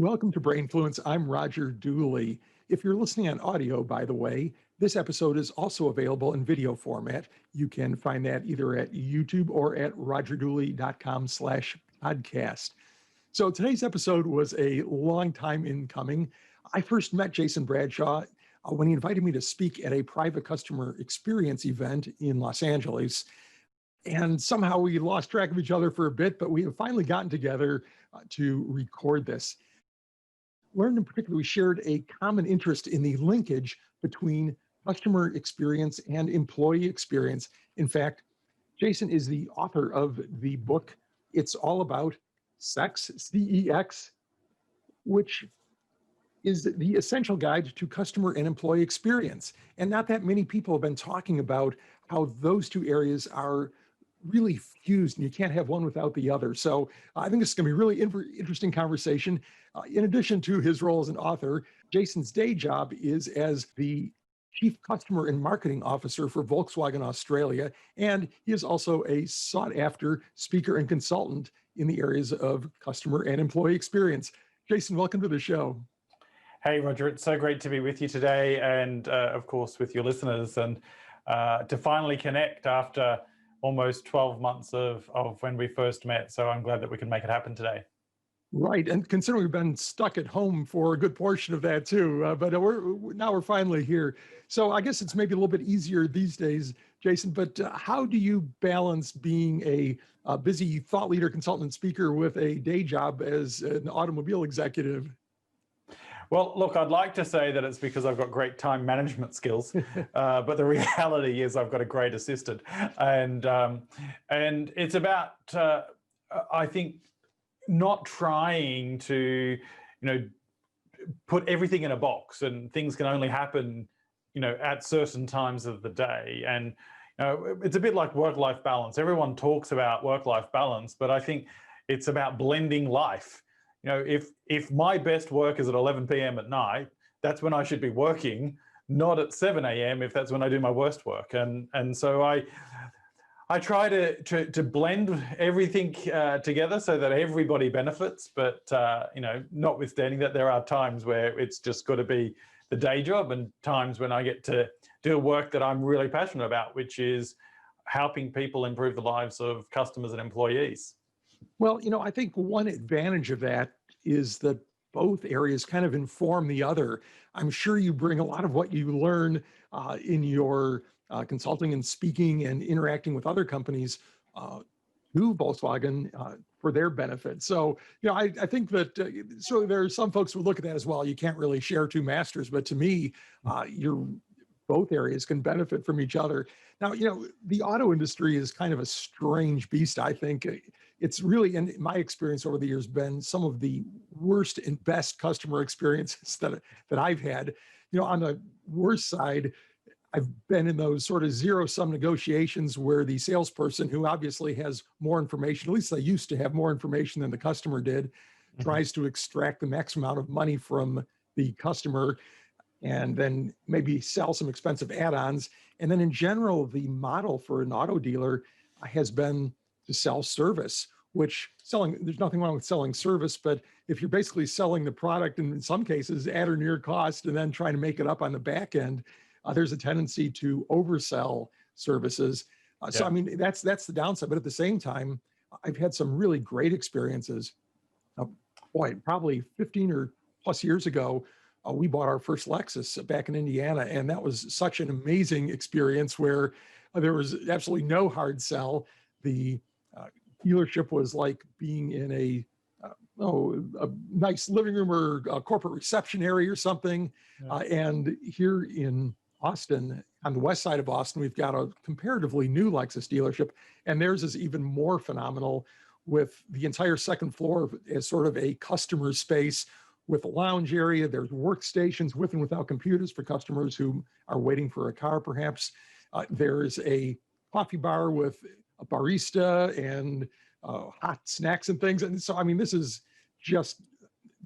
Welcome to Brainfluence. I'm Roger Dooley. If you're listening on audio, by the way, this episode is also available in video format. You can find that either at YouTube or at rogerdooley.com/podcast. So today's episode was a long time in coming. I first met Jason Bradshaw when he invited me to speak at a private customer experience event in Los Angeles. And somehow we lost track of each other for a bit, but we have finally gotten together to record this. Learned in particular, we shared a common interest in the linkage between customer experience and employee experience. In fact, Jason is the author of the book, It's All About CEX, CEX, which is the essential guide to customer and employee experience. And not that many people have been talking about how those two areas are really fused and you can't have one without the other. So I think this is going to be a really interesting conversation. In addition to his role as an author, Jason's day job is as the Chief Customer and Marketing Officer for Volkswagen Australia, and he is also a sought-after speaker and consultant in the areas of customer and employee experience. Jason, welcome to the show. Hey, Roger, it's so great to be with you today and, of course, with your listeners, and to finally connect after almost 12 months of when we first met. So I'm glad that we can make it happen today. Right, and considering we've been stuck at home for a good portion of that too, but we're finally here. So I guess it's maybe a little bit easier these days, Jason, but how do you balance being a busy thought leader, consultant, and speaker with a day job as an automobile executive? Well, look, I'd like to say that it's because I've got great time management skills, but the reality is I've got a great assistant, and it's about I think not trying to put everything in a box, and things can only happen at certain times of the day. And it's a bit like work-life balance. Everyone talks about work-life balance, but I think it's about blending life. If my best work is at 11 p.m. at night, that's when I should be working, not at 7 a.m. if that's when I do my worst work. And so I try to blend everything together so that everybody benefits. But notwithstanding that, there are times where it's just got to be the day job, and times when I get to do work that I'm really passionate about, which is helping people improve the lives of customers and employees. Well, I think one advantage of that is that both areas kind of inform the other. I'm sure you bring a lot of what you learn in your consulting and speaking and interacting with other companies to Volkswagen for their benefit. So, I think that so there are some folks who look at that as well. You can't really share two masters, but to me, both areas can benefit from each other. Now, the auto industry is kind of a strange beast, I think. It's really, in my experience over the years, been some of the worst and best customer experiences that I've had. On the worst side, I've been in those sort of zero-sum negotiations where the salesperson, who obviously has more information, at least they used to have more information than the customer did, tries to extract the maximum amount of money from the customer and then maybe sell some expensive add-ons. And then in general, the model for an auto dealer has been to sell service, which there's nothing wrong with selling service, but if you're basically selling the product, and in some cases at or near cost, and then trying to make it up on the back end, there's a tendency to oversell services. So, I mean, that's the downside. But at the same time, I've had some really great experiences. Probably 15 or plus years ago, we bought our first Lexus back in Indiana, and that was such an amazing experience where there was absolutely no hard sell. The dealership was like being in a nice living room or a corporate reception area or something. And here in Austin, on the west side of Austin, we've got a comparatively new Lexus dealership, and theirs is even more phenomenal, with the entire second floor as sort of a customer space with a lounge area. There's workstations with and without computers for customers who are waiting for a car, perhaps. There's a coffee bar with a barista and hot snacks and things. And so, I mean, this is just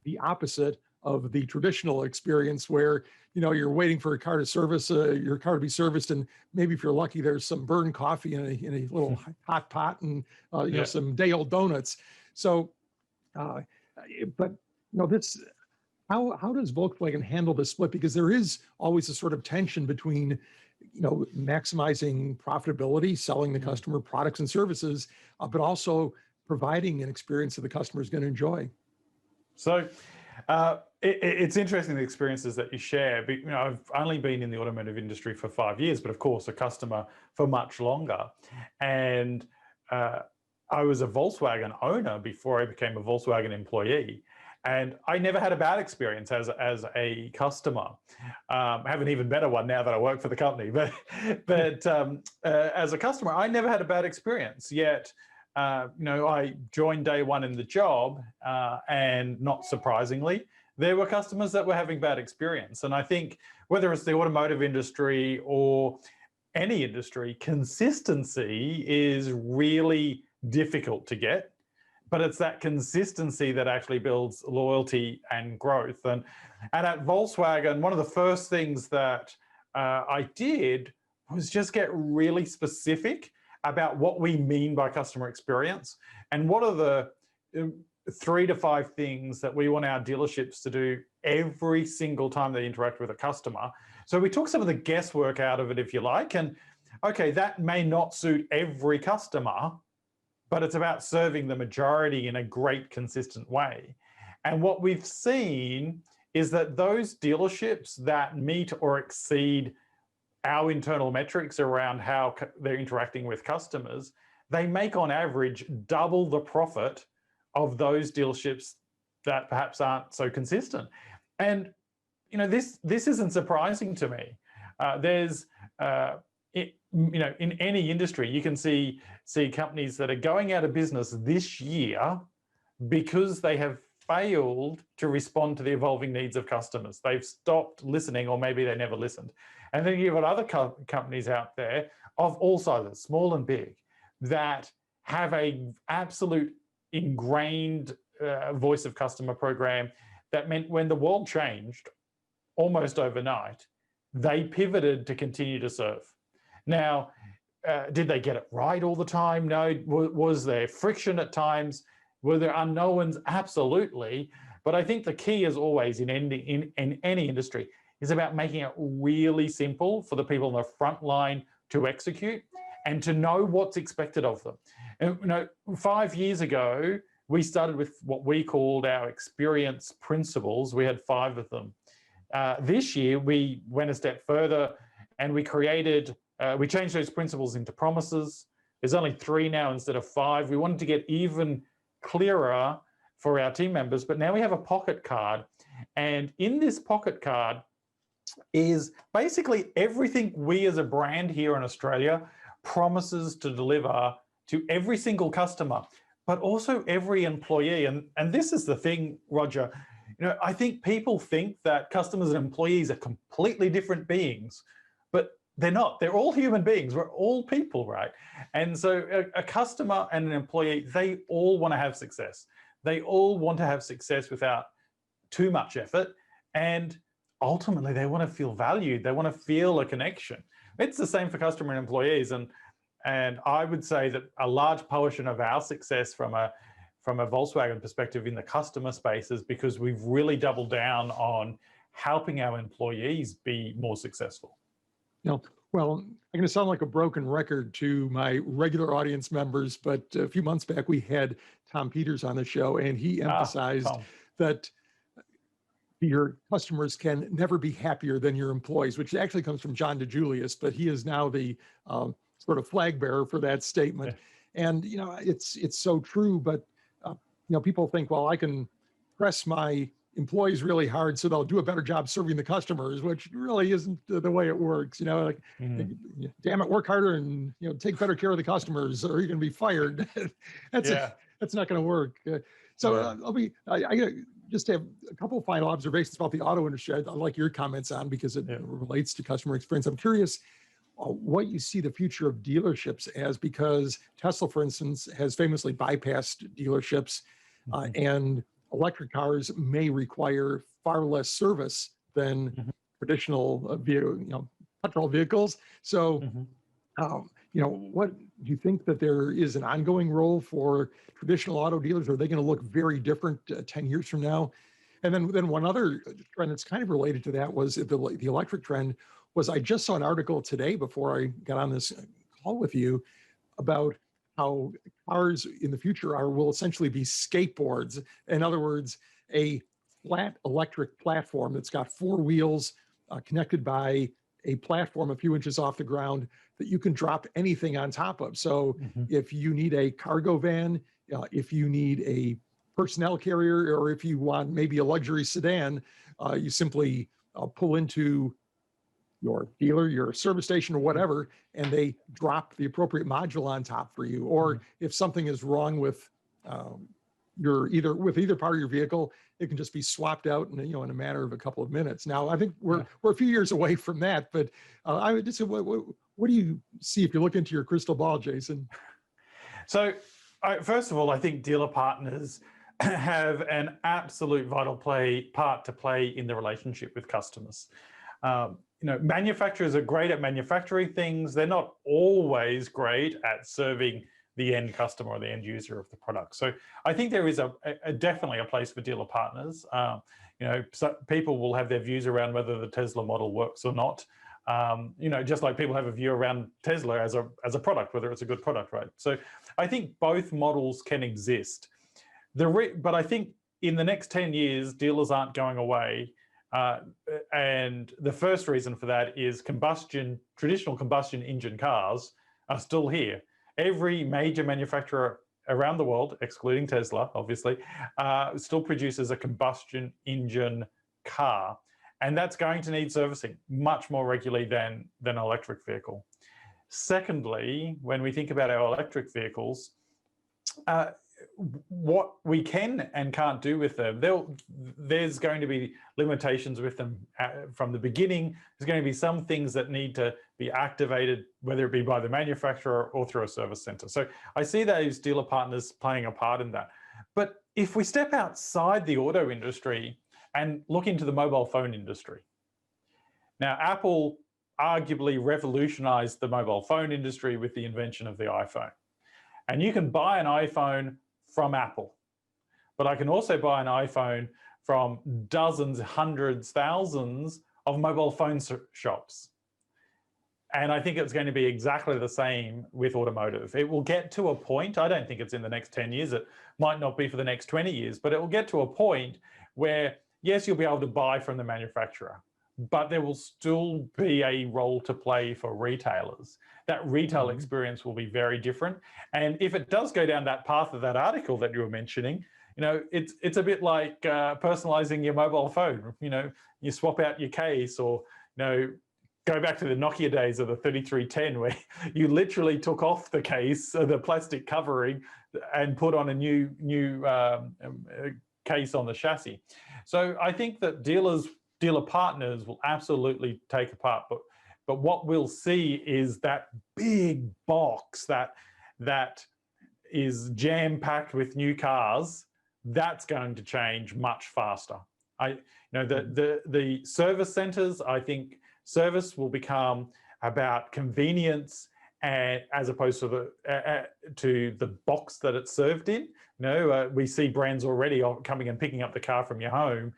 the opposite of the traditional experience where, you're waiting for a car to service, your car to be serviced, and maybe if you're lucky, there's some burned coffee in a little hot pot and some day-old donuts. So, but this, how does Volkswagen handle this split? Because there is always a sort of tension between, maximizing profitability, selling the Mm. customer products and services, but also providing an experience that the customer is going to enjoy. So it's interesting the experiences that you share. I've only been in the automotive industry for 5 years, but of course a customer for much longer. And I was a Volkswagen owner before I became a Volkswagen employee. And I never had a bad experience as a customer. I have an even better one now that I work for the company. But as a customer, I never had a bad experience. Yet, I joined day one in the job, and not surprisingly, there were customers that were having bad experience. And I think whether it's the automotive industry or any industry, consistency is really difficult to get. But it's that consistency that actually builds loyalty and growth. And at Volkswagen, one of the first things that I did was just get really specific about what we mean by customer experience and what are the 3 to 5 things that we want our dealerships to do every single time they interact with a customer. So we took some of the guesswork out of it, if you like. And okay, that may not suit every customer, but it's about serving the majority in a great, consistent way. And what we've seen is that those dealerships that meet or exceed our internal metrics around how they're interacting with customers, they make on average double the profit of those dealerships that perhaps aren't so consistent. And this isn't surprising to me. In any industry, you can see companies that are going out of business this year because they have failed to respond to the evolving needs of customers. They've stopped listening, or maybe they never listened. And then you've got other companies out there of all sizes, small and big, that have a absolute ingrained voice of customer program that meant when the world changed almost overnight, they pivoted to continue to serve. Now, did they get it right all the time? No. Was there friction at times? Were there unknowns? Absolutely. But I think the key is always in any industry is about making it really simple for the people on the front line to execute and to know what's expected of them. And, 5 years ago, we started with what we called our experience principles. We had 5 of them. This year, we went a step further and we changed those principles into promises. There's only 3 now instead of 5. We wanted to get even clearer for our team members, but now we have a pocket card. And in this pocket card is basically everything we as a brand here in Australia promises to deliver to every single customer, but also every employee. And this is the thing, Roger, I think people think that customers and employees are completely different beings, but they're not. They're all human beings. We're all people, right? And so a customer and an employee, they all want to have success. They all want to have success without too much effort. And ultimately, they want to feel valued. They want to feel a connection. It's the same for customer and employees. And I would say that a large portion of our success from a Volkswagen perspective in the customer space is because we've really doubled down on helping our employees be more successful. Well, I'm going to sound like a broken record to my regular audience members, but a few months back we had Tom Peters on the show, and he emphasized that your customers can never be happier than your employees, which actually comes from John DeJulius, but he is now the sort of flag bearer for that statement. Yeah. And it's so true. But people think, well, I can press my employees really hard so they'll do a better job serving the customers, which really isn't the way it works. Damn it, work harder and take better care of the customers, or you're going to be fired. That's not going to work. I just have a couple of final observations about the auto industry I'd like your comments on, because it relates to customer experience. I'm curious what you see the future of dealerships as, because Tesla, for instance, has famously bypassed dealerships, and electric cars may require far less service than traditional petrol vehicles. So, what do you think that there is an ongoing role for traditional auto dealers? Are they going to look very different 10 years from now? And then one other trend that's kind of related to that was the electric trend was I just saw an article today before I got on this call with you about how cars in the future will essentially be skateboards. In other words, a flat electric platform that's got four wheels connected by a platform a few inches off the ground that you can drop anything on top of. So if you need a cargo van, if you need a personnel carrier, or if you want maybe a luxury sedan, you simply pull into your dealer, your service station, or whatever, and they drop the appropriate module on top for you. Or if something is wrong with either part of your vehicle, it can just be swapped out in in a matter of a couple of minutes. Now, I think we're a few years away from that, but I would just say, what do you see if you look into your crystal ball, Jason? So, first of all, I think dealer partners have an absolute vital part to play in the relationship with customers. Manufacturers are great at manufacturing things. They're not always great at serving the end customer or the end user of the product. So I think there is definitely a place for dealer partners. So people will have their views around whether the Tesla model works or not. Just like people have a view around Tesla as a product, whether it's a good product, right? So I think both models can exist. But I think in the next 10 years, dealers aren't going away. And the first reason for that is traditional combustion engine cars are still here. Every major manufacturer around the world, excluding Tesla, obviously, still produces a combustion engine car. And that's going to need servicing much more regularly than an electric vehicle. Secondly, when we think about our electric vehicles, what we can and can't do with them, there's going to be limitations with them from the beginning. There's going to be some things that need to be activated, whether it be by the manufacturer or through a service center. So I see those dealer partners playing a part in that. But if we step outside the auto industry and look into the mobile phone industry, now Apple arguably revolutionized the mobile phone industry with the invention of the iPhone. And you can buy an iPhone from Apple, but I can also buy an iPhone from dozens, hundreds, thousands of mobile phone shops. And I think it's going to be exactly the same with automotive. It will get to a point, I don't think it's in the next 10 years, it might not be for the next 20 years, but it will get to a point where, yes, you'll be able to buy from the manufacturer, but there will still be a role to play for retailers. That retail experience will be very different. And if it does go down that path of that article that you were mentioning, it's a bit like personalizing your mobile phone. You swap out your case, or go back to the Nokia days of the 3310, where you literally took off the case, the plastic covering, and put on a new case on the chassis. So I think that dealer partners will absolutely take a part, but what we'll see is that big box that is jam-packed with new cars, that's going to change much faster. The service centers, I think service will become about convenience, and as opposed to the box that it's served in. We see brands already coming and picking up the car from your home.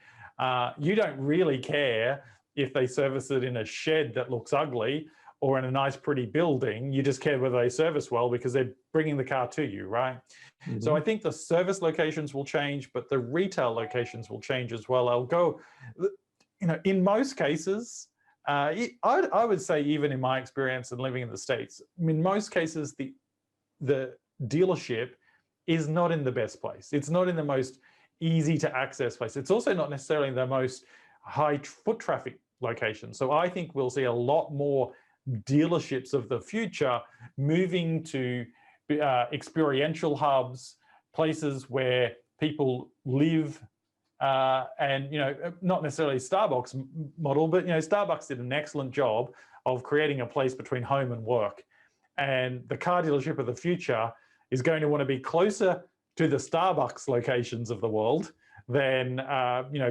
You don't really care if they service it in a shed that looks ugly or in a nice, pretty building. You just care whether they service well because they're bringing the car to you, right? So I think the service locations will change, but the retail locations will change as well. I'll go, in most cases, I would say, even in my experience and living in the States, in most cases, the dealership is not in the best place. It's not in the most easy to access place. It's also not necessarily the most high foot traffic location. So I think we'll see a lot more dealerships of the future moving to experiential hubs, places where people live, and not necessarily Starbucks model, but Starbucks did an excellent job of creating a place between home and work. And the car dealership of the future is going to want to be closer to the Starbucks locations of the world than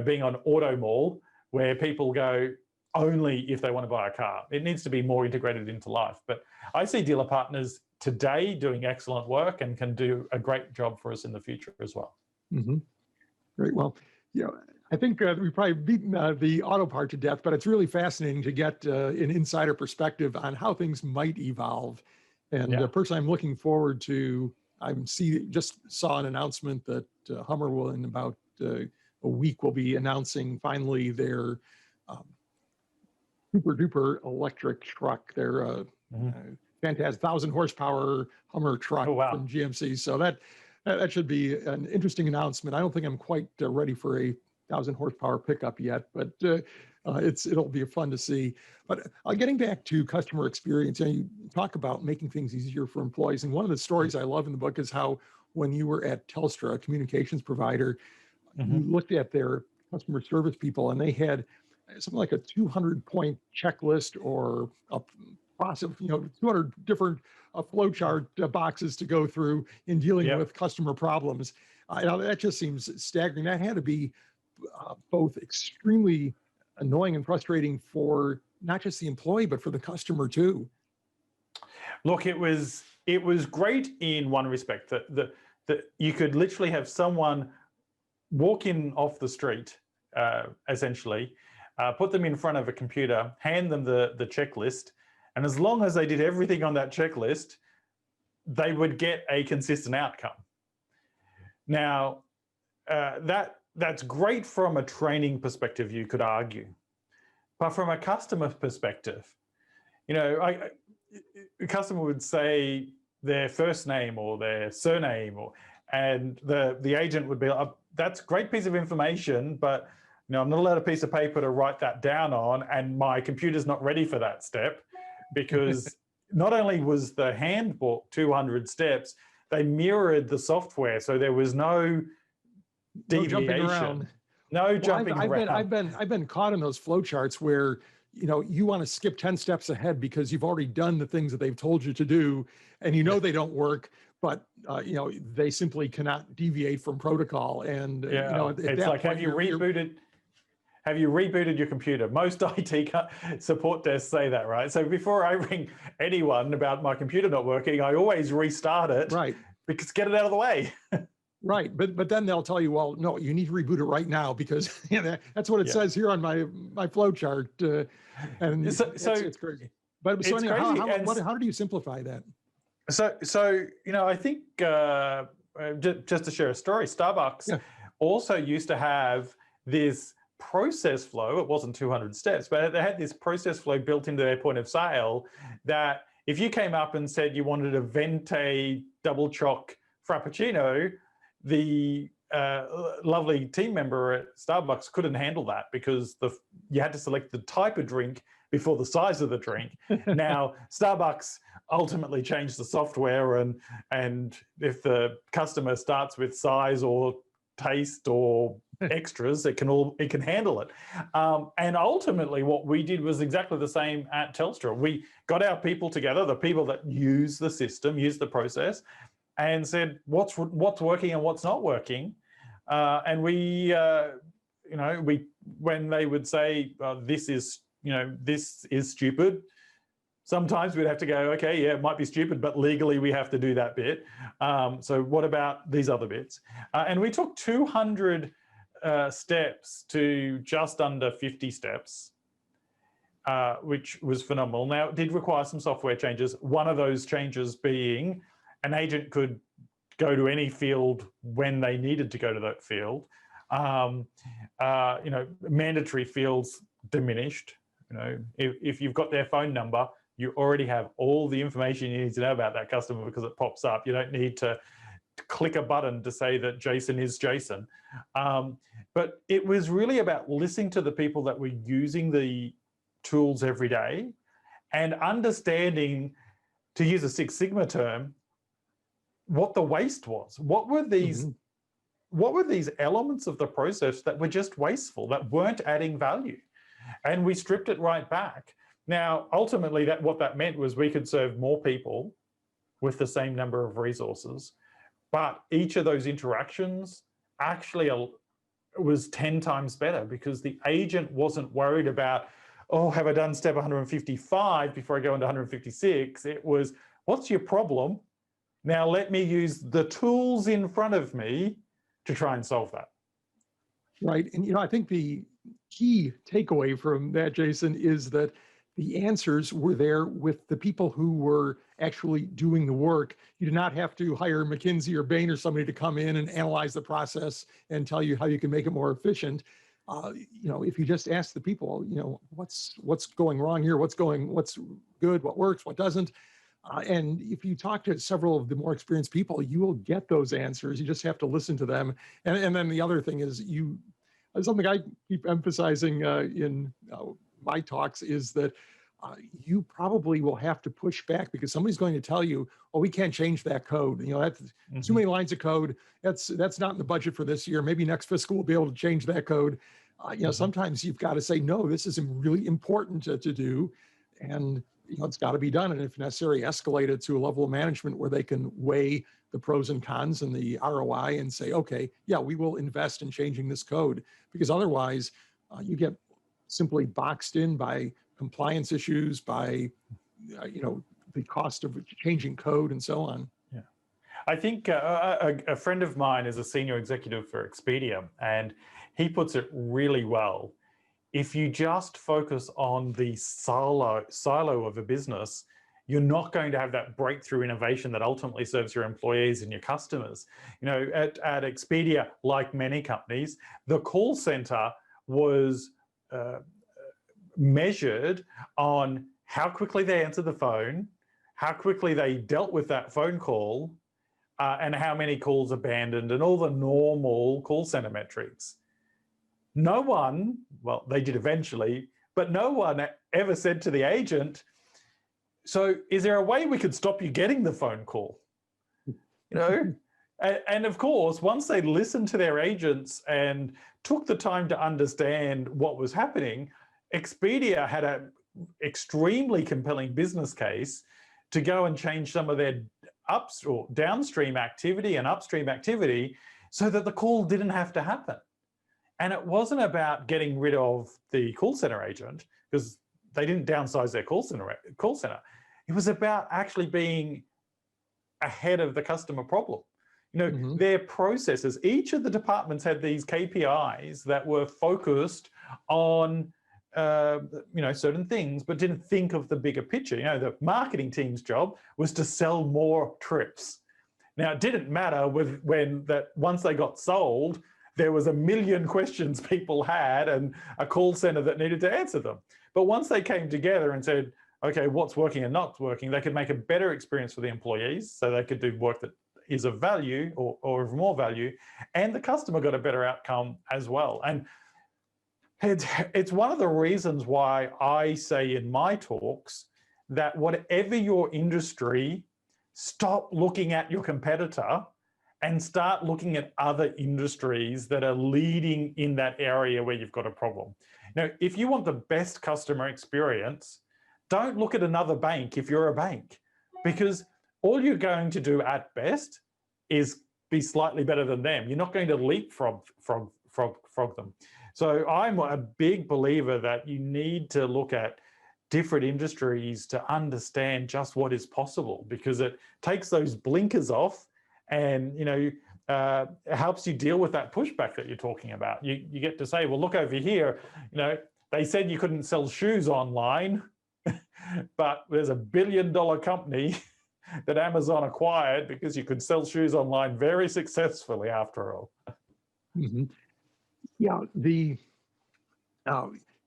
being on Auto Mall, where people go only if they want to buy a car. It needs to be more integrated into life. But I see dealer partners today doing excellent work and can do a great job for us in the future as well. Great. Well, I think we've probably beaten the auto part to death, but it's really fascinating to get an insider perspective on how things might evolve. And Yeah. personally, I'm looking forward to. Just saw an announcement that Hummer will, in about a week, will be announcing finally their um, super duper electric truck. Their Mhm. fantastic 1,000 horsepower Hummer truck Oh, wow. from GMC. So that should be an interesting announcement. I don't think I'm quite ready for a 1,000 horsepower pickup yet, but it'll be fun to see. But getting back to customer experience, you talk about making things easier for employees. And one of the stories I love in the book is how when you were at Telstra, a communications provider, you Mhm. looked at their customer service people, and they had something like a 200-point checklist or a process, 200 different flowchart boxes to go through in dealing Yep. with customer problems. That just seems staggering. That had to be both extremely annoying and frustrating for not just the employee, but for the customer too. Look, it was great in one respect that you could literally have someone walk in off the street, essentially, put them in front of a computer, hand them the checklist, and as long as they did everything on that checklist, they would get a consistent outcome. Now, that's great from a training perspective, you could argue, but from a customer perspective, a customer would say their first name or their surname, and the agent would be like, "That's a great piece of information, but I'm not allowed a piece of paper to write that down on, and my computer's not ready for that step," because not only was the handbook 200 steps, they mirrored the software, so there was no No jumping deviation, around. no Well, jumping around. I've been caught in those flowcharts where you want to skip 10 steps ahead because you've already done the things that they've told you to do, and they don't work, but they simply cannot deviate from protocol. And Yeah, at it's that like, point, have you rebooted your computer? Most IT support desks say that, right? So before I ring anyone about my computer not working, I always restart it, right. because get it out of the way. Right, but then they'll tell you, well, no, you need to reboot it right now because that's what it Yeah. says here on my flow chart, and So it's crazy. But so it's anyhow, crazy. how did you simplify that? So I think just to share a story, Starbucks Yeah. also used to have this process flow. It wasn't 200 steps, but they had this process flow built into their point of sale that if you came up and said you wanted a venti double choc frappuccino, the lovely team member at Starbucks couldn't handle that because you had to select the type of drink before the size of the drink. Now, Starbucks ultimately changed the software, and if the customer starts with size or taste or extras, it can handle it. And ultimately, what we did was exactly the same at Telstra. We got our people together, the people that use the system, use the process, and said what's working and what's not working. And we when they would say this is stupid, sometimes we'd have to go, okay, yeah, it might be stupid, but legally we have to do that bit. So what about these other bits? And we took 200 steps to just under 50 steps, which was phenomenal. Now, it did require some software changes. One of those changes being an agent could go to any field when they needed to go to that field. Mandatory fields diminished. If you've got their phone number, you already have all the information you need to know about that customer because it pops up. You don't need to click a button to say that Jason is Jason. But it was really about listening to the people that were using the tools every day and understanding, to use a Six Sigma term, what the waste was. What were these elements of the process that were just wasteful, that weren't adding value? And we stripped it right back. Now, ultimately, what that meant was we could serve more people with the same number of resources, but each of those interactions actually was 10 times better because the agent wasn't worried about, oh, have I done step 155 before I go into 156? It was, what's your problem? Now let me use the tools in front of me to try and solve that. Right. And, I think the key takeaway from that, Jason, is that the answers were there with the people who were actually doing the work. You did not have to hire McKinsey or Bain or somebody to come in and analyze the process and tell you how you can make it more efficient. If you just ask the people, what's going wrong here, what's good, what works, what doesn't. And if you talk to several of the more experienced people, you will get those answers. You just have to listen to them. And then the other thing is something I keep emphasizing in my talks is that you probably will have to push back because somebody's going to tell you, oh, we can't change that code. That's too many lines of code. That's not in the budget for this year. Maybe next fiscal we'll be able to change that code. Sometimes you've got to say, no, this is really important to do. And it's got to be done. And if necessary, escalate it to a level of management where they can weigh the pros and cons and the ROI and say, okay, yeah, we will invest in changing this code, because otherwise you get simply boxed in by compliance issues, by, the cost of changing code and so on. Yeah. I think a friend of mine is a senior executive for Expedia, and he puts it really well. If you just focus on the silo of a business, you're not going to have that breakthrough innovation that ultimately serves your employees and your customers. At Expedia, like many companies, the call center was measured on how quickly they answered the phone, how quickly they dealt with that phone call, and how many calls abandoned, and all the normal call center metrics. No one, well, they did eventually, but no one ever said to the agent, so is there a way we could stop you getting the phone call? And of course, once they listened to their agents and took the time to understand what was happening, Expedia had an extremely compelling business case to go and change some of their downstream activity and upstream activity so that the call didn't have to happen. And it wasn't about getting rid of the call center agent, because they didn't downsize their call center. It was about actually being ahead of the customer problem. Their processes, each of the departments had these KPIs that were focused on certain things, but didn't think of the bigger picture. The marketing team's job was to sell more trips. Now, it didn't matter once they got sold, there was a million questions people had and a call center that needed to answer them. But once they came together and said, okay, what's working and not working, they could make a better experience for the employees, so they could do work that is of value or of more value, and the customer got a better outcome as well. And it's one of the reasons why I say in my talks that whatever your industry, stop looking at your competitor and start looking at other industries that are leading in that area where you've got a problem. Now, if you want the best customer experience, don't look at another bank if you're a bank, because all you're going to do at best is be slightly better than them. You're not going to leapfrog them. So I'm a big believer that you need to look at different industries to understand just what is possible, because it takes those blinkers off and it helps you deal with that pushback that you're talking about. You get to say, well, look over here, they said you couldn't sell shoes online, but there's $1 billion company that Amazon acquired because you could sell shoes online very successfully after all. Mm-hmm. Yeah,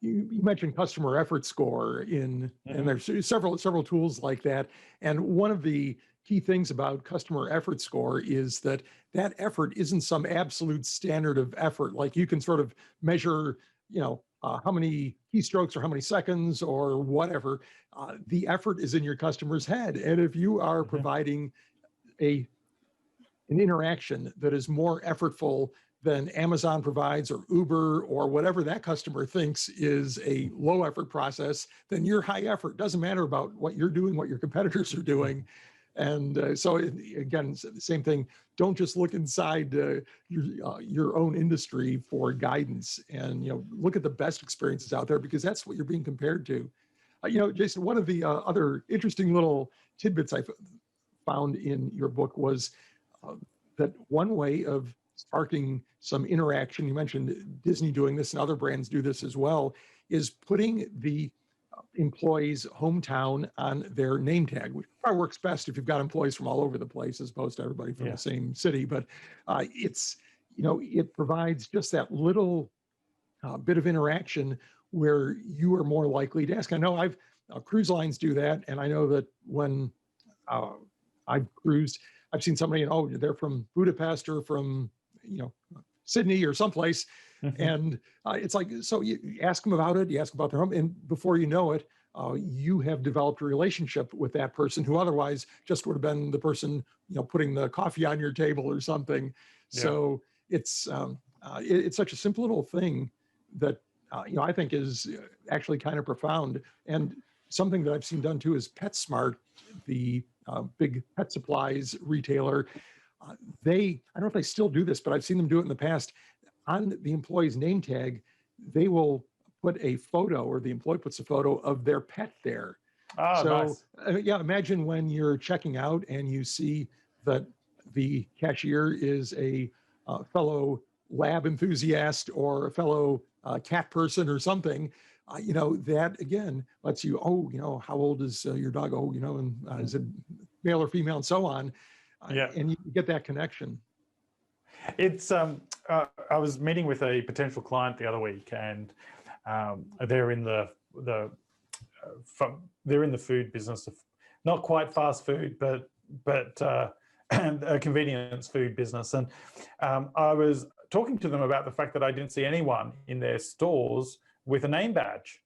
you mentioned customer effort score and there's several tools like that. And one of the key things about customer effort score is that effort isn't some absolute standard of effort. Like you can sort of measure, how many keystrokes or how many seconds or whatever. The effort is in your customer's head. And if you are providing an interaction that is more effortful than Amazon provides or Uber or whatever that customer thinks is a low effort process, then you're high effort. Doesn't matter about what you're doing, what your competitors are doing. And so again, the same thing. Don't just look inside your own industry for guidance, and look at the best experiences out there, because that's what you're being compared to. Jason, one of the other interesting little tidbits I found in your book was that one way of sparking some interaction. You mentioned Disney doing this and other brands do this as well, is putting the employee's hometown on their name tag, which probably works best if you've got employees from all over the place as opposed to everybody from Yeah. the same city. But it's, it provides just that little bit of interaction where you are more likely to ask. I know cruise lines do that. And I know that when I've cruised, I've seen somebody, oh, they're from Budapest or from, Sydney or someplace. And it's like, so you ask them about it, you ask about their home, and before you know it, you have developed a relationship with that person who otherwise just would have been the person, putting the coffee on your table or something. Yeah. So it's such a simple little thing that, I think is actually kind of profound. And something that I've seen done too is PetSmart, the big pet supplies retailer. I don't know if they still do this, but I've seen them do it in the past. On the employee's name tag, they will put a photo, or the employee puts a photo of their pet there. Oh, so, nice. Yeah, imagine when you're checking out and you see that the cashier is a fellow lab enthusiast or a fellow cat person or something. That again lets you, how old is your dog? Oh, and is it male or female, and so on. Yeah. And you get that connection. It's I was meeting with a potential client the other week, and they're in the food business, not quite fast food, but a convenience food business. And I was talking to them about the fact that I didn't see anyone in their stores with a name badge.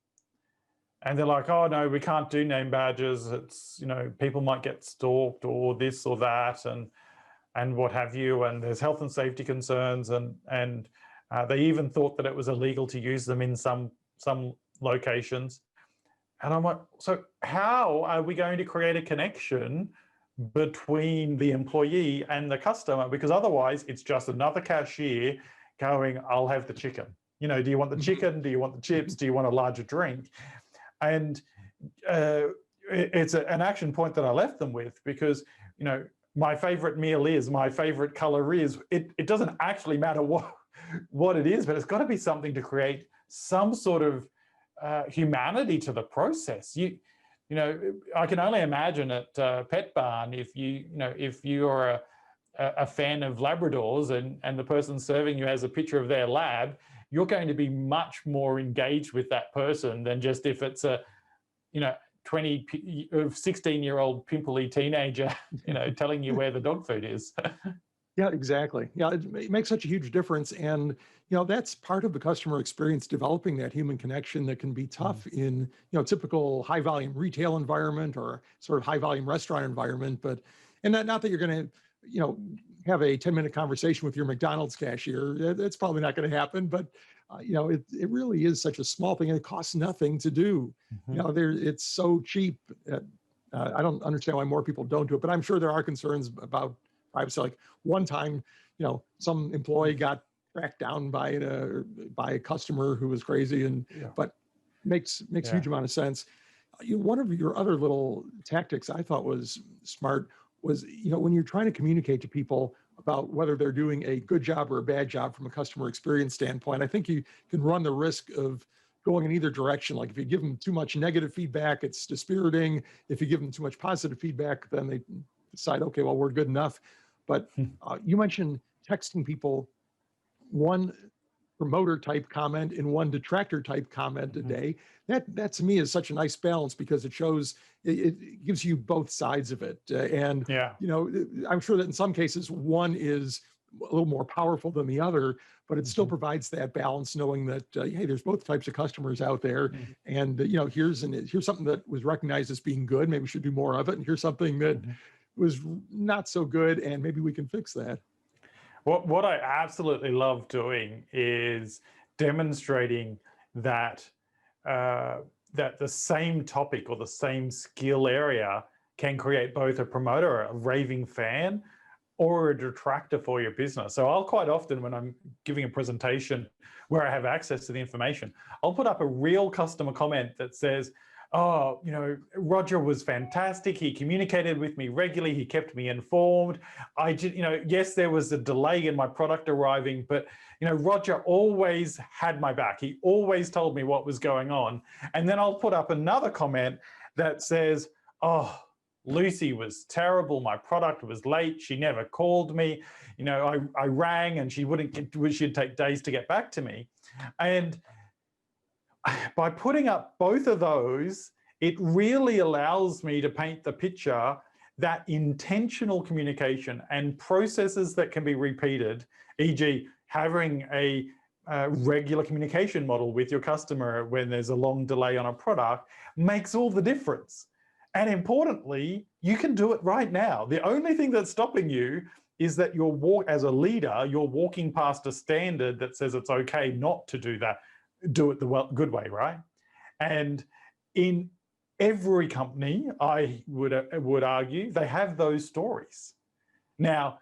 And they're like, oh no, we can't do name badges. It's, people might get stalked or this or that, and what have you, and there's health and safety concerns, and they even thought that it was illegal to use them in some locations. And I'm like, so how are we going to create a connection between the employee and the customer? Because otherwise it's just another cashier going, I'll have the chicken. Do you want the chicken? Do you want the chips? Do you want a larger drink? And it's an action point that I left them with, because, my favorite meal is, my favorite color is, it doesn't actually matter what it is, but it's got to be something to create some sort of humanity to the process. I can only imagine at Pet Barn, if you're a fan of Labradors and the person serving you has a picture of their lab, you're going to be much more engaged with that person than just if it's a 16-year-old pimply teenager, telling you where the dog food is. Yeah, exactly. Yeah, it makes such a huge difference. And, that's part of the customer experience, developing that human connection that can be tough in, typical high volume retail environment or sort of high volume restaurant environment. But, and not that you're going to, have a 10-minute conversation with your McDonald's cashier. That's probably not going to happen. But, it really is such a small thing, and it costs nothing to do. It's so cheap. I don't understand why more people don't do it, but I'm sure there are concerns about privacy. Like one time, some employee got tracked down by a customer who was crazy, but makes a huge amount of sense. One of your other little tactics I thought was smart was, when you're trying to communicate to people about whether they're doing a good job or a bad job from a customer experience standpoint, I think you can run the risk of going in either direction. Like if you give them too much negative feedback, it's dispiriting. If you give them too much positive feedback, then they decide, okay, well, we're good enough. But you mentioned texting people one promoter type comment and one detractor type comment a day. That to me is such a nice balance, because it shows, it gives you both sides of it. And, I'm sure that in some cases one is a little more powerful than the other, but it still provides that balance, knowing that, hey, there's both types of customers out there. And, here's something that was recognized as being good. Maybe we should do more of it. And here's something that was not so good, and maybe we can fix that. What I absolutely love doing is demonstrating that that the same topic or the same skill area can create both a promoter, a raving fan, or a detractor for your business. So I'll quite often, when I'm giving a presentation where I have access to the information, I'll put up a real customer comment that says, oh, Roger was fantastic. He communicated with me regularly. He kept me informed. I did, yes, there was a delay in my product arriving, but, Roger always had my back. He always told me what was going on. And then I'll put up another comment that says, oh, Lucy was terrible. My product was late. She never called me. I rang and she'd take days to get back to me. And by putting up both of those, it really allows me to paint the picture that intentional communication and processes that can be repeated, e.g. having a regular communication model with your customer when there's a long delay on a product, makes all the difference. And importantly, you can do it right now. The only thing that's stopping you is that as a leader, you're walking past a standard that says it's okay not to do that. Do it the good way, right? And in every company, I would argue, they have those stories. Now,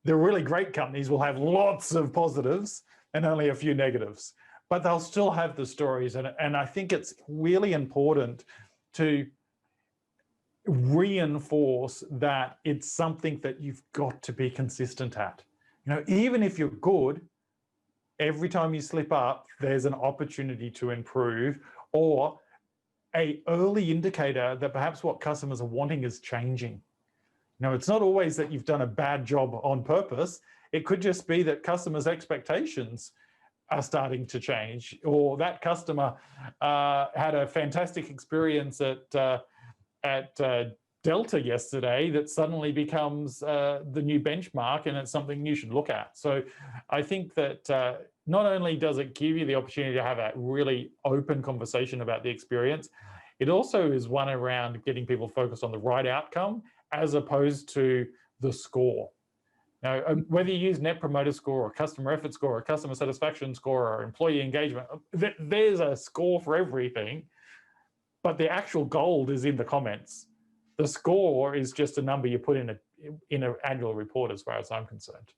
the really great companies will have lots of positives and only a few negatives, but they'll still have the stories. And I think it's really important to reinforce that it's something that you've got to be consistent at. Even if you're good, every time you slip up, there's an opportunity to improve, or an early indicator that perhaps what customers are wanting is changing. It's not always that you've done a bad job on purpose. It could just be that customers' expectations are starting to change, or that customer had a fantastic experience at Delta yesterday that suddenly becomes the new benchmark, and it's something you should look at. So I think that not only does it give you the opportunity to have a really open conversation about the experience, it also is one around getting people focused on the right outcome as opposed to the score. Now, whether you use Net Promoter Score or Customer Effort Score or Customer Satisfaction Score or Employee Engagement, there's a score for everything, but the actual gold is in the comments. The score is just a number you put in an annual report, as far as I'm concerned.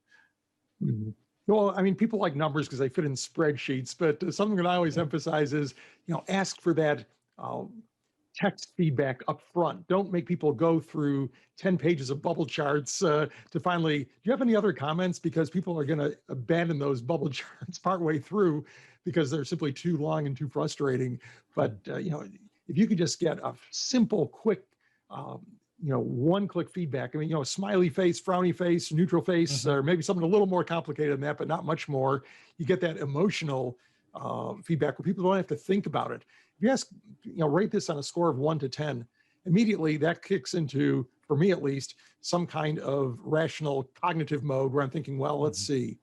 Mm-hmm. Well, I mean, people like numbers because they fit in spreadsheets, but something that I always emphasize is, ask for that text feedback up front. Don't make people go through 10 pages of bubble charts to finally, do you have any other comments? Because people are going to abandon those bubble charts partway through because they're simply too long and too frustrating. But, if you could just get a simple, quick, one-click feedback. I mean, smiley face, frowny face, neutral face, or maybe something a little more complicated than that, but not much more. You get that emotional feedback where people don't have to think about it. If you ask, rate this on a score of 1 to 10, immediately that kicks into, for me at least, some kind of rational cognitive mode where I'm thinking, well, let's see,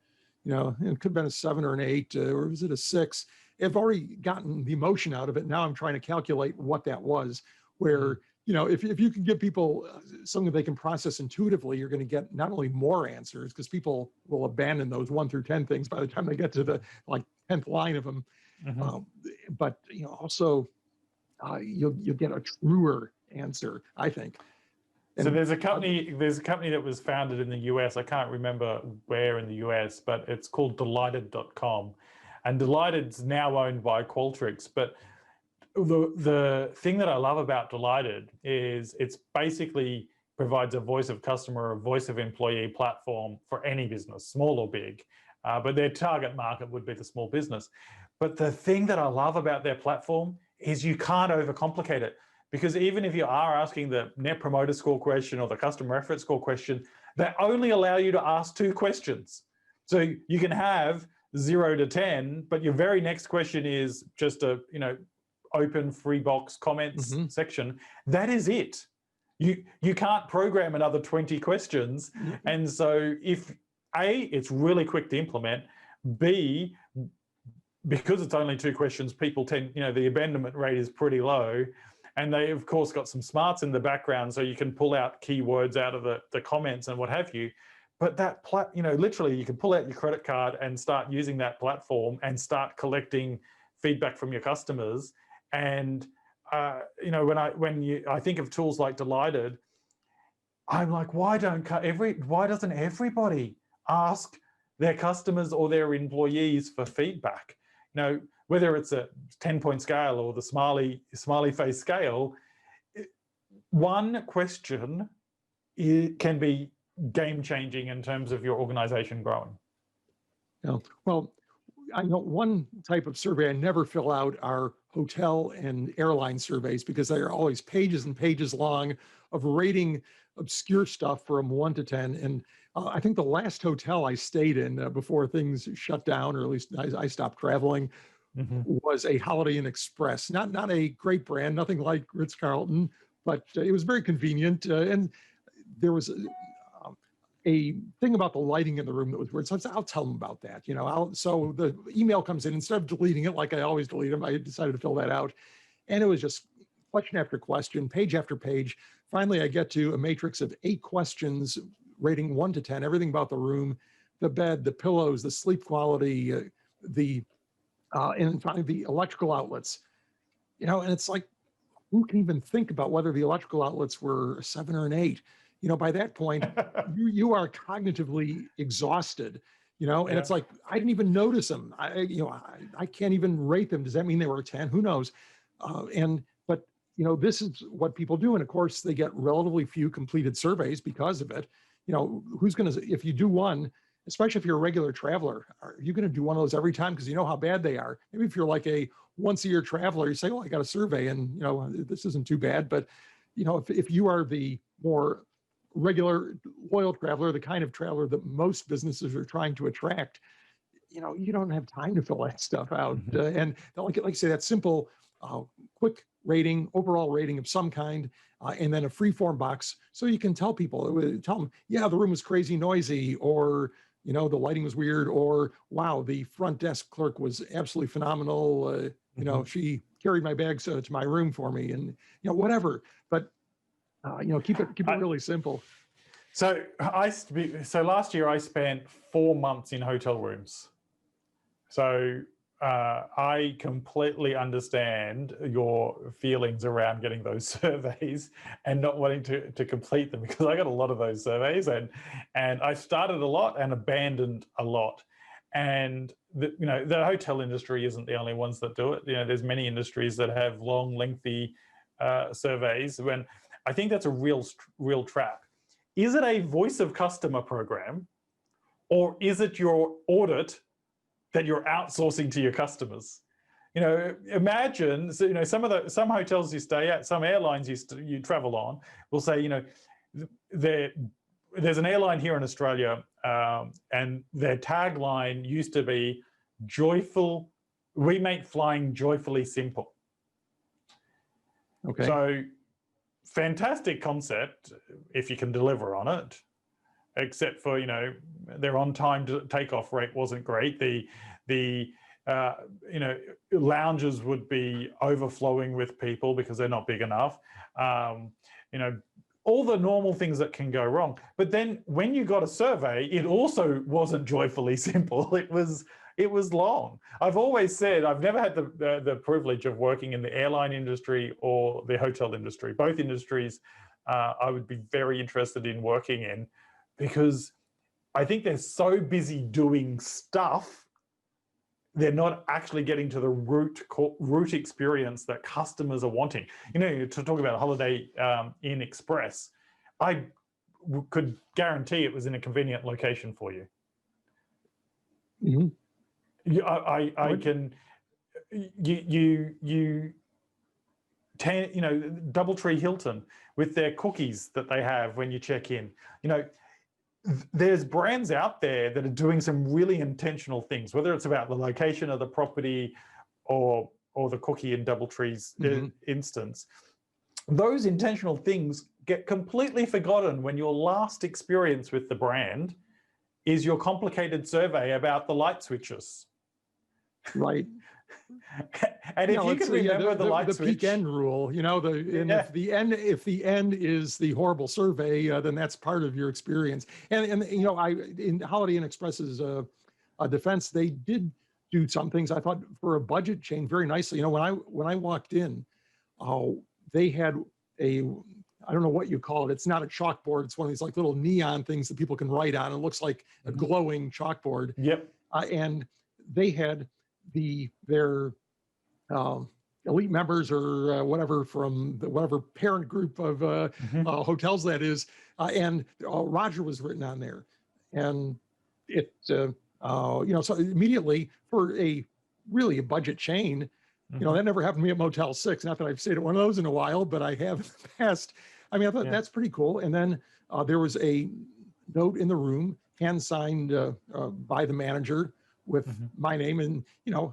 it could have been a 7 or an 8, or was it a 6? I've already gotten the emotion out of it. Now I'm trying to calculate what that was, where, if you can give people something they can process intuitively, you're going to get not only more answers, because people will abandon those 1 through 10 things by the time they get to the 10th line of them. But also you'll get a truer answer, I think. So there's a company that was founded in the US. I can't remember where in the US, but it's called Delighted.com. And Delighted's now owned by Qualtrics. But the thing that I love about Delighted is it's basically provides a voice of customer, a voice of employee platform for any business, small or big. But their target market would be the small business. But the thing that I love about their platform is you can't overcomplicate it. Because even if you are asking the Net Promoter Score question or the Customer Effort Score question, they only allow you to ask 2 questions. So you can have 0 to 10, but your very next question is just a open free box comments section. That is it. You can't program another 20 questions. And so if A, it's really quick to implement, B, because it's only 2 questions, people tend, the abandonment rate is pretty low. And they, of course, got some smarts in the background, so you can pull out keywords out of the comments and what have you. But that, literally, you can pull out your credit card and start using that platform and start collecting feedback from your customers. And when I think of tools like Delighted, I'm like, why doesn't everybody ask their customers or their employees for feedback? whether it's a 10-point scale or the smiley face scale, one question can be game changing in terms of your organization growing. Yeah. Well, I know one type of survey I never fill out are hotel and airline surveys, because they are always pages and pages long of rating obscure stuff from 1 to 10. And I think the last hotel I stayed in before things shut down, or at least I stopped traveling, was a Holiday Inn Express. Not a great brand, nothing like Ritz-Carlton, but it was very convenient. And there was a thing about the lighting in the room that was weird. So I'll tell them about that. So the email comes in, instead of deleting it like I always delete them, I decided to fill that out. And it was just question after question, page after page. Finally, I get to a matrix of 8 questions, rating 1 to 10, everything about the room, the bed, the pillows, the sleep quality, and finally the electrical outlets. And it's like, who can even think about whether the electrical outlets were a 7 or an 8? By that point, you are cognitively exhausted, and it's like, I didn't even notice them. I can't even rate them. Does that mean they were a 10? Who knows? But this is what people do. And of course, they get relatively few completed surveys because of it. Who's going to, if you do one, especially if you're a regular traveler, are you going to do one of those every time? Because you know how bad they are. Maybe if you're like a once-a-year traveler, you say, oh, I got a survey and, this isn't too bad. But, if you are the more regular, loyal traveler, the kind of traveler that most businesses are trying to attract, you don't have time to fill that stuff out. And like I say, that simple, quick rating, overall rating of some kind, and then a free form box. So you can tell them, yeah, the room was crazy noisy, or, the lighting was weird, or, wow, the front desk clerk was absolutely phenomenal. She carried my bags to my room for me, and, whatever. But keep it really simple. So last year I spent 4 months in hotel rooms. So I completely understand your feelings around getting those surveys and not wanting to complete them, because I got a lot of those surveys, and I started a lot and abandoned a lot. And the hotel industry isn't the only ones that do it. There's many industries that have long, lengthy surveys. When I think that's a real trap. Is it a voice of customer program, or is it your audit that you're outsourcing to your customers? Imagine, some hotels you stay at, some airlines you travel on will say, there's an airline here in Australia, and their tagline used to be joyful. We make flying joyfully simple. Okay. So fantastic concept if you can deliver on it, except for, their on-time takeoff rate wasn't great. The lounges would be overflowing with people because they're not big enough. All the normal things that can go wrong. But then when you got a survey, it also wasn't joyfully simple. It was long. I've always said I've never had the privilege of working in the airline industry or the hotel industry. Both industries I would be very interested in working in, because I think they're so busy doing stuff, they're not actually getting to the root experience that customers are wanting. To talk about a Holiday Inn Express, I could guarantee it was in a convenient location for you. Mm-hmm. Doubletree Hilton with their cookies that they have when you check in. There's brands out there that are doing some really intentional things, whether it's about the location of the property or the cookie in Doubletree's instance. Those intentional things get completely forgotten when your last experience with the brand is your complicated survey about the light switches. Right. And if you can remember the light switch, the peak end rule, if the end is the horrible survey, then that's part of your experience. And in Holiday Inn Express's defense, they did do some things I thought for a budget chain very nicely. When I walked in, they had I don't know what you call it. It's not a chalkboard. It's one of these like little neon things that people can write on. It looks like a glowing chalkboard. Yep. And they had their elite members or whatever from whatever parent group of hotels that is, and Roger was written on there, and it so immediately for really a budget chain, that never happened to me at Motel 6. Not that I've stayed at one of those in a while, but I have in the past. I mean, I thought that's pretty cool. And then there was a note in the room, hand signed by the manager with my name, and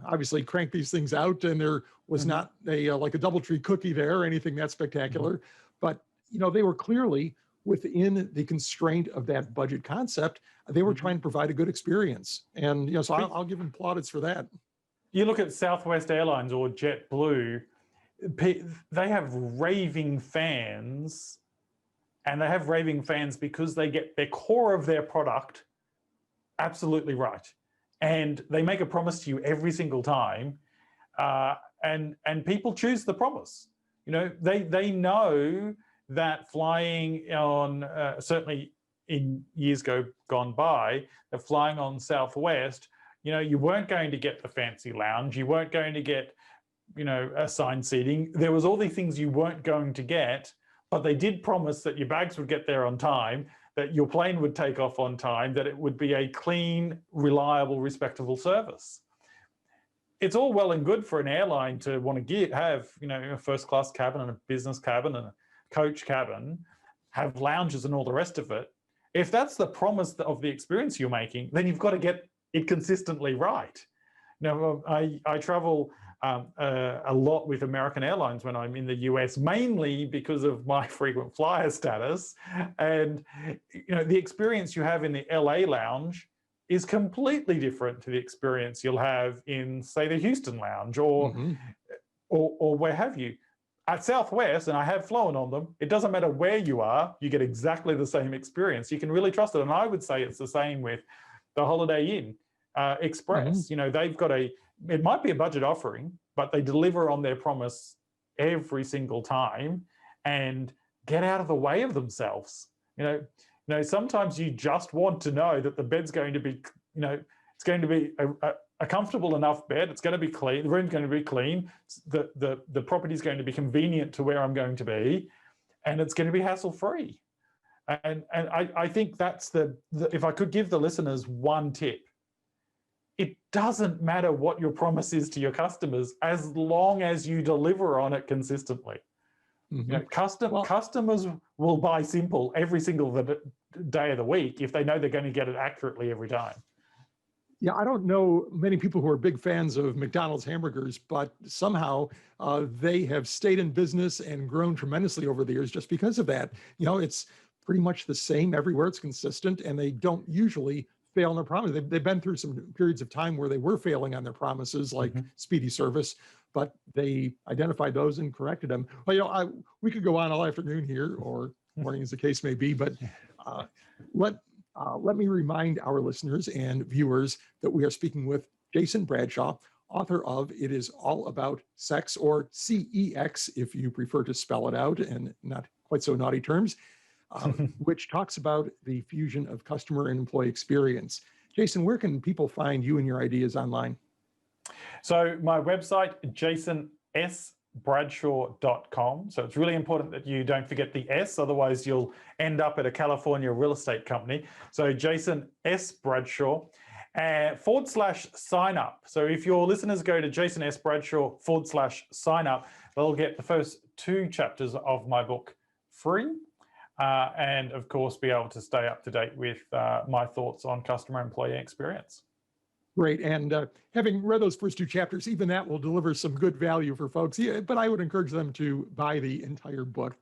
obviously crank these things out. And there was not a like a DoubleTree cookie there or anything that spectacular, but they were clearly within the constraint of that budget concept. They were trying to provide a good experience, and so I'll give them plaudits for that. You look at Southwest Airlines or JetBlue, they have raving fans, and they have raving fans because they get their core of their product absolutely right. And they make a promise to you every single time, and people choose the promise. They know that flying on, certainly in years gone by, that flying on Southwest, you weren't going to get the fancy lounge, you weren't going to get, assigned seating. There was all these things you weren't going to get, but they did promise that your bags would get there on time, that your plane would take off on time, that it would be a clean, reliable, respectable service. It's all well and good for an airline to want to have, a first class cabin and a business cabin and a coach cabin, have lounges and all the rest of it. If that's the promise of the experience you're making, then you've got to get it consistently right. I travel a lot with American Airlines when I'm in the US, mainly because of my frequent flyer status. And the experience you have in the LA lounge is completely different to the experience you'll have in, say, the Houston lounge or where have you. At Southwest, and I have flown on them, it doesn't matter where you are, you get exactly the same experience. You can really trust it. And I would say it's the same with the Holiday Inn Express. They've got it might be a budget offering, but they deliver on their promise every single time and get out of the way of themselves. Sometimes you just want to know that the bed's going to be, it's going to be a comfortable enough bed. It's going to be clean. The room's going to be clean. The property's going to be convenient to where I'm going to be, and it's going to be hassle-free. And I think that's if I could give the listeners one tip, it doesn't matter what your promise is to your customers as long as you deliver on it consistently. Customers will buy simple every single day of the week if they know they're going to get it accurately every time. Yeah, I don't know many people who are big fans of McDonald's hamburgers, but somehow they have stayed in business and grown tremendously over the years just because of that. It's pretty much the same everywhere. It's consistent, and they don't usually fail on their promise. They've been through some periods of time where they were failing on their promises, like speedy service, but they identified those and corrected them. Well, we could go on all afternoon here, or morning as the case may be, but let me remind our listeners and viewers that we are speaking with Jason Bradshaw, author of It Is All About CEX, or CEX, if you prefer to spell it out and not quite so naughty terms, which talks about the fusion of customer and employee experience. Jason, where can people find you and your ideas online? So my website, jasonsbradshaw.com. So it's really important that you don't forget the S, otherwise you'll end up at a California real estate company. So Jason S. Bradshaw /sign up. So if your listeners go to Jason S. Bradshaw /sign up, they'll get the first 2 chapters of my book free. And of course, be able to stay up to date with my thoughts on customer employee experience. Great. And having read those first 2 chapters, even that will deliver some good value for folks. Yeah, but I would encourage them to buy the entire book.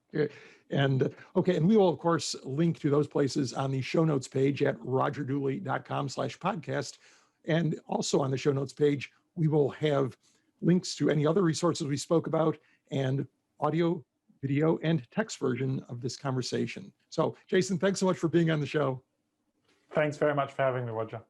And we will, of course, link to those places on the show notes page at rogerdooley.com/podcast. And also on the show notes page, we will have links to any other resources we spoke about and audio, video, and text version of this conversation. So, Jason, thanks so much for being on the show. Thanks very much for having me, Roger.